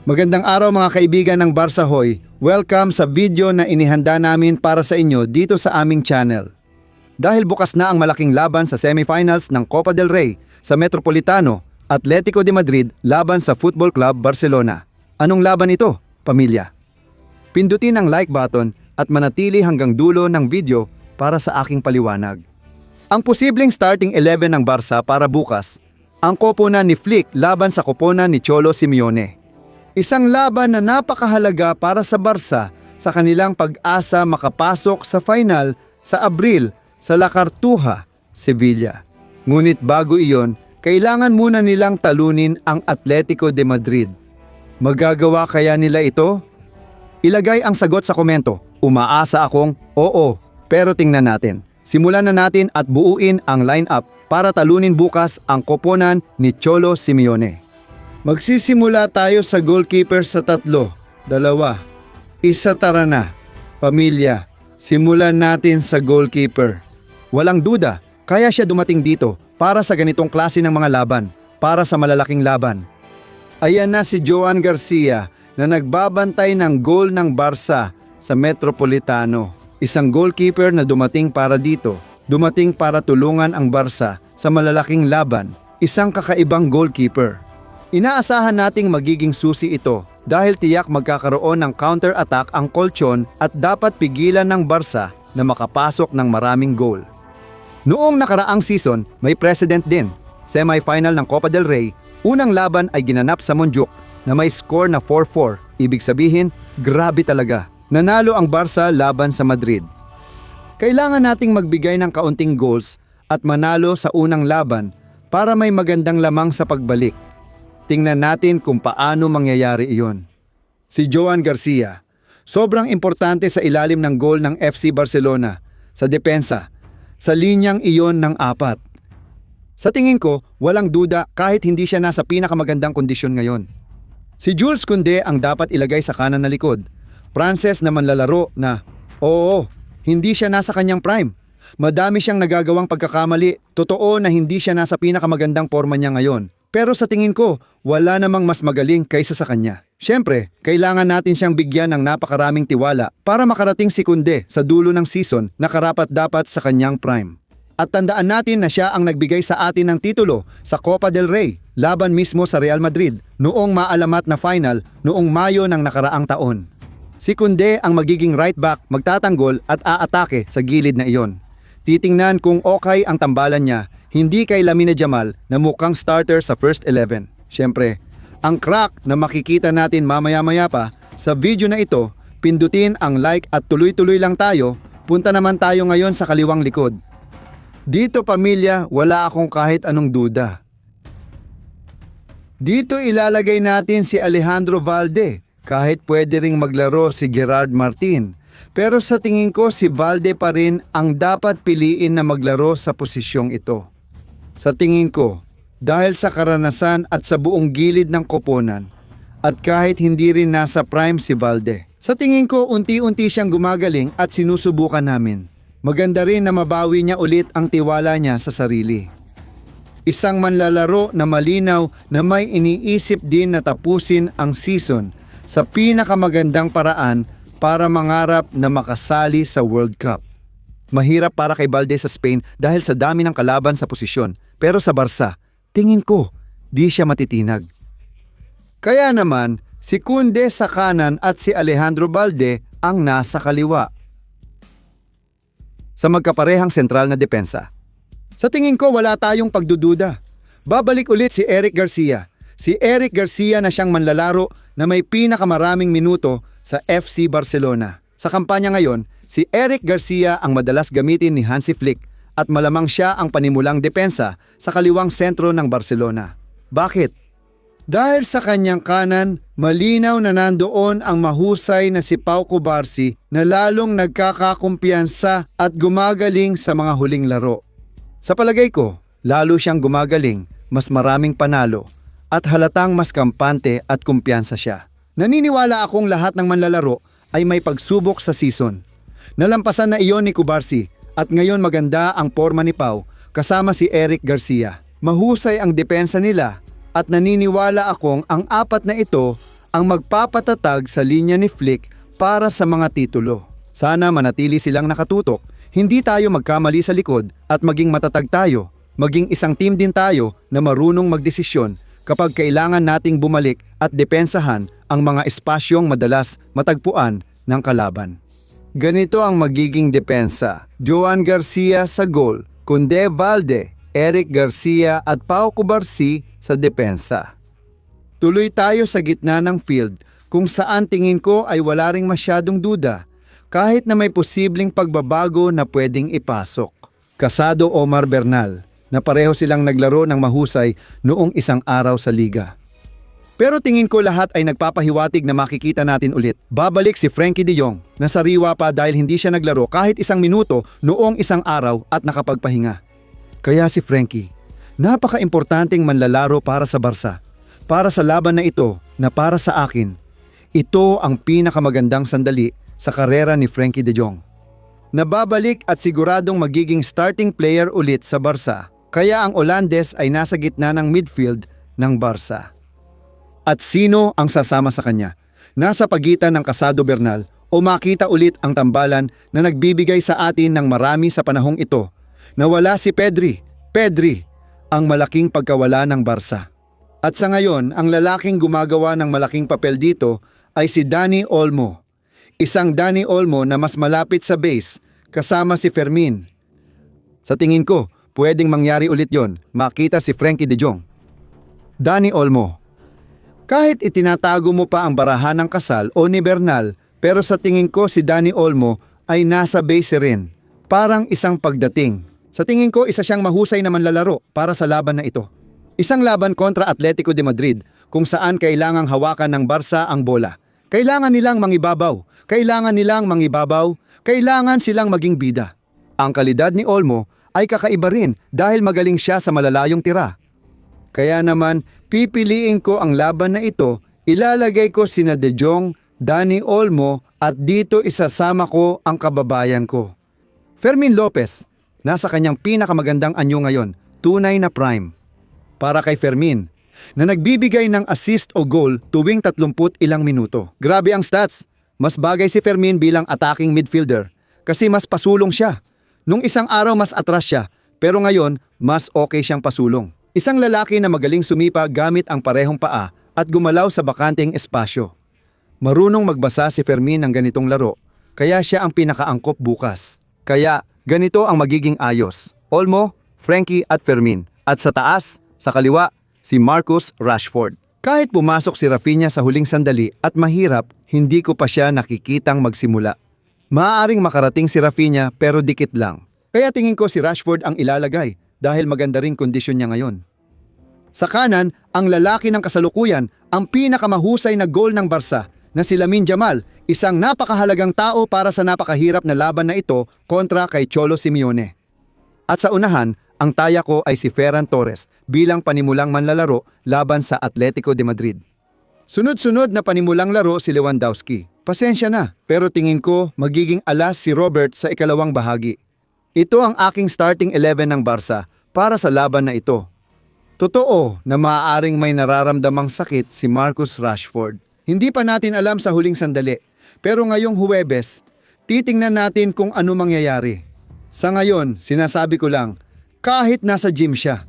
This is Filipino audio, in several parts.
Magandang araw mga kaibigan ng Barca Hoy. Welcome sa video na inihanda namin para sa inyo dito sa aming channel. Dahil bukas na ang malaking laban sa semifinals ng Copa del Rey sa Metropolitano, Atletico de Madrid laban sa Football Club Barcelona. Anong laban ito, pamilya? Pindutin ang like button at manatili hanggang dulo ng video para sa aking paliwanag. Ang posibleng starting 11 ng Barca para bukas, ang koponan ni Flick laban sa koponan ni Cholo Simeone. Isang laban na napakahalaga para sa Barca sa kanilang pag-asa makapasok sa final sa Abril sa La Cartuja, Sevilla. Ngunit bago iyon, kailangan muna nilang talunin ang Atletico de Madrid. Magagawa kaya nila ito? Ilagay ang sagot sa komento. Umaasa akong oo, pero tingnan natin. Simulan na natin at buuin ang lineup para talunin bukas ang koponan ni Cholo Simeone. Magsisimula tayo sa goalkeeper sa 3, 2, 1 tara na. Pamilya, simulan natin sa goalkeeper. Walang duda, kaya siya dumating dito para sa ganitong klase ng mga laban, para sa malalaking laban. Ayan na si Joan Garcia na nagbabantay ng goal ng Barca sa Metropolitano. Isang goalkeeper na dumating para dito, dumating para tulungan ang Barca sa malalaking laban, isang kakaibang goalkeeper. Inaasahan nating magiging susi ito dahil tiyak magkakaroon ng counter-attack ang Colchon at dapat pigilan ng Barca na makapasok ng maraming goal. Noong nakaraang season, may precedent din. Semi-final ng Copa del Rey, unang laban ay ginanap sa Montjuic na may score na 4-4. Ibig sabihin, grabe talaga. Nanalo ang Barca laban sa Madrid. Kailangan nating magbigay ng kaunting goals at manalo sa unang laban para may magandang lamang sa pagbalik. Tingnan natin kung paano mangyayari iyon. Si Joan Garcia, sobrang importante sa ilalim ng goal ng FC Barcelona, sa depensa, sa linyang iyon ng 4. Sa tingin ko, walang duda kahit hindi siya nasa pinakamagandang kondisyon ngayon. Si Jules Koundé ang dapat ilagay sa kanan na likod. Frances na manlalaro na, oo, hindi siya nasa kanyang prime. Madami siyang nagagawang pagkakamali, totoo na hindi siya nasa pinakamagandang forma niya ngayon. Pero sa tingin ko, wala namang mas magaling kaysa sa kanya. Siyempre, kailangan natin siyang bigyan ng napakaraming tiwala para makarating si Koundé sa dulo ng season na karapat-dapat sa kanyang prime. At tandaan natin na siya ang nagbigay sa atin ng titulo sa Copa del Rey, laban mismo sa Real Madrid, noong maalamat na final noong Mayo ng nakaraang taon. Si Koundé ang magiging right back, magtatanggol at aatake sa gilid na iyon. Titingnan kung okay ang tambalan niya, hindi kay Lamine Yamal na mukhang starter sa first 11. Siyempre, ang crack na makikita natin mamaya-maya pa sa video na ito, pindutin ang like at tuloy-tuloy lang tayo, punta naman tayo ngayon sa kaliwang likod. Dito pamilya, wala akong kahit anong duda. Dito ilalagay natin si Alejandro Valde, kahit pwede ring maglaro si Gerard Martin. Pero sa tingin ko si Valde pa rin ang dapat piliin na maglaro sa posisyong ito. Sa tingin ko, dahil sa karanasan at sa buong gilid ng koponan, at kahit hindi rin nasa prime si Valde, sa tingin ko unti-unti siyang gumagaling at sinusubukan namin. Maganda rin na mabawi niya ulit ang tiwala niya sa sarili. Isang manlalaro na malinaw na may iniisip din na tapusin ang season sa pinakamagandang paraan para mangarap na makasali sa World Cup. Mahirap para kay Valde sa Spain dahil sa dami ng kalaban sa posisyon. Pero sa Barca, tingin ko, di siya matitinag. Kaya naman, si Koundé sa kanan at si Alejandro Valde ang nasa kaliwa. Sa magkaparehang sentral na depensa. Sa tingin ko, wala tayong pagdududa. Babalik ulit si Eric Garcia. Si Eric Garcia na siyang manlalaro na may pinakamaraming minuto sa FC Barcelona. Sa kampanya ngayon, si Eric Garcia ang madalas gamitin ni Hansi Flick at malamang siya ang panimulang depensa sa kaliwang sentro ng Barcelona. Bakit? Dahil sa kanyang kanan, malinaw na nandoon ang mahusay na si Pau Cubarsí na lalong nagkakakumpiyansa at gumagaling sa mga huling laro. Sa palagay ko, lalo siyang gumagaling, mas maraming panalo at halatang mas kampante at kumpiyansa siya. Naniniwala akong lahat ng manlalaro ay may pagsubok sa season. Nalampasan na iyon ni Cubarsí at ngayon maganda ang forma ni Pau kasama si Eric Garcia. Mahusay ang depensa nila at naniniwala akong ang apat na ito ang magpapatatag sa linya ni Flick para sa mga titulo. Sana manatili silang nakatutok, hindi tayo magkamali sa likod at maging matatag tayo. Maging isang team din tayo na marunong magdesisyon kapag kailangan nating bumalik at depensahan ang mga espasyong madalas matagpuan ng kalaban. Ganito ang magiging depensa: Joan Garcia sa goal, Kunde Valde, Eric Garcia at Pau Cubarsi sa depensa. Tuloy tayo sa gitna ng field kung saan tingin ko ay wala ring masyadong duda kahit na may posibleng pagbabago na pwedeng ipasok. Casado Omar Bernal na pareho silang naglaro ng mahusay noong isang araw sa liga. Pero tingin ko lahat ay nagpapahiwatig na makikita natin ulit. Babalik si Frankie de Jong na sariwa pa dahil hindi siya naglaro kahit isang minuto noong isang araw at nakapagpahinga. Kaya si Frankie, napaka-importanteng manlalaro para sa Barca. Para sa laban na ito na para sa akin, ito ang pinakamagandang sandali sa karera ni Frankie de Jong. Nababalik at siguradong magiging starting player ulit sa Barca. Kaya ang Olandes ay nasa gitna ng midfield ng Barca. At sino ang sasama sa kanya? Nasa pagitan ng Casado Bernal o makita ulit ang tambalan na nagbibigay sa atin ng marami sa panahong ito. Nawala si Pedri. Pedri, ang malaking pagkawala ng Barca. At sa ngayon, ang lalaking gumagawa ng malaking papel dito ay si Dani Olmo. Isang Dani Olmo na mas malapit sa base kasama si Fermin. Sa tingin ko, pwedeng mangyari ulit yon, makita si Frankie de Jong. Dani Olmo. Kahit itinatago mo pa ang barahan ng Kasal o ni Bernal, pero sa tingin ko si Dani Olmo ay nasa base rin. Parang isang pagdating. Sa tingin ko isa siyang mahusay na manlalaro para sa laban na ito. Isang laban kontra Atletico de Madrid kung saan kailangang hawakan ng Barca ang bola. Kailangan nilang mangibabaw. Kailangan silang maging bida. Ang kalidad ni Olmo ay kakaiba rin dahil magaling siya sa malalayong tira. Kaya naman, pipiliin ko ang laban na ito, ilalagay ko sina De Jong, Dani Olmo at dito isasama ko ang kababayan ko. Fermin Lopez, nasa kanyang pinakamagandang anyo ngayon, tunay na prime. Para kay Fermin, na nagbibigay ng assist o goal tuwing 30 ilang minuto. Grabe ang stats, mas bagay si Fermin bilang attacking midfielder kasi mas pasulong siya. Nung isang araw mas atras siya, pero ngayon mas okay siyang pasulong. Isang lalaki na magaling sumipa gamit ang parehong paa at gumalaw sa bakanteng espasyo. Marunong magbasa si Fermin ng ganitong laro, kaya siya ang pinakaangkop bukas. Kaya ganito ang magiging ayos: Olmo, Frankie at Fermin. At sa taas, sa kaliwa, si Marcus Rashford. Kahit pumasok si Rafinha sa huling sandali at mahirap, hindi ko pa siya nakikitang magsimula. Maaaring makarating si Rafinha pero dikit lang. Kaya tingin ko si Rashford ang ilalagay dahil maganda ring kondisyon niya ngayon. Sa kanan, ang lalaki ng kasalukuyan, ang pinakamahusay na goal ng Barca na si Lamine Yamal, isang napakahalagang tao para sa napakahirap na laban na ito kontra kay Cholo Simeone. At sa unahan, ang taya ko ay si Ferran Torres bilang panimulang manlalaro laban sa Atletico de Madrid. Sunod-sunod na panimulang laro si Lewandowski. Pasensya na, pero tingin ko magiging alas si Robert sa ikalawang bahagi. Ito ang aking starting 11 ng Barca para sa laban na ito. Totoo na maaaring may nararamdamang sakit si Marcus Rashford. Hindi pa natin alam sa huling sandali, pero ngayong Huwebes, titingnan natin kung ano mangyayari. Sa ngayon, sinasabi ko lang, kahit nasa gym siya.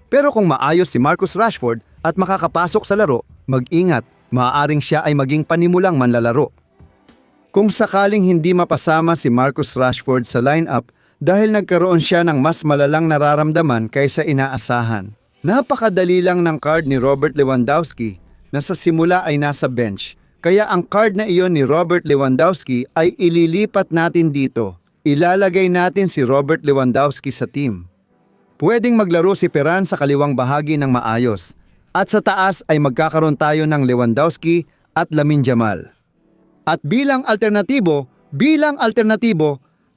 Pero kung maayos si Marcus Rashford at makakapasok sa laro, mag-ingat, maaaring siya ay maging panimulang manlalaro. Kung sakaling hindi mapasama si Marcus Rashford sa lineup dahil nagkaroon siya ng mas malalang nararamdaman kaysa inaasahan. Napakadali lang ng card ni Robert Lewandowski na sa simula ay nasa bench. Kaya ang card na iyon ni Robert Lewandowski ay ililipat natin dito. Ilalagay natin si Robert Lewandowski sa team. Pwedeng maglaro si Ferran sa kaliwang bahagi ng maayos. At sa taas ay magkakaroon tayo ng Lewandowski at Lamine Yamal. At bilang alternatibo,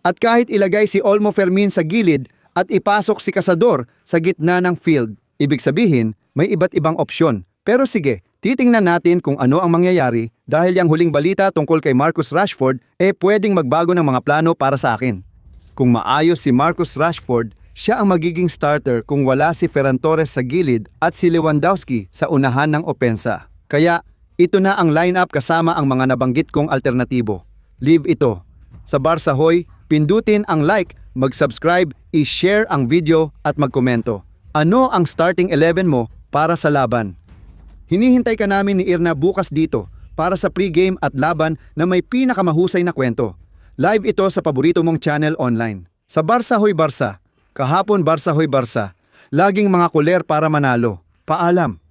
at kahit ilagay si Olmo Fermin sa gilid at ipasok si Cazador sa gitna ng field, ibig sabihin may iba't ibang opsyon. Pero sige, titingnan natin kung ano ang mangyayari dahil yung huling balita tungkol kay Marcus Rashford pwedeng magbago ng mga plano para sa akin. Kung maayos si Marcus Rashford, siya ang magiging starter kung wala si Ferran Torres sa gilid at si Lewandowski sa unahan ng opensa. Kaya Ito na ang lineup kasama ang mga nabanggit kong alternatibo. Leave ito. Sa Barca Hoy, pindutin ang like, mag-subscribe, i-share ang video at magkomento. Ano ang starting 11 mo para sa laban? Hinihintay ka namin ni Irna bukas dito para sa pre-game at laban na may pinakamahusay na kwento. Live ito sa paborito mong channel online. Sa Barca Hoy Barca, kahapon Barca Hoy Barca, laging mga kuler para manalo. Paalam.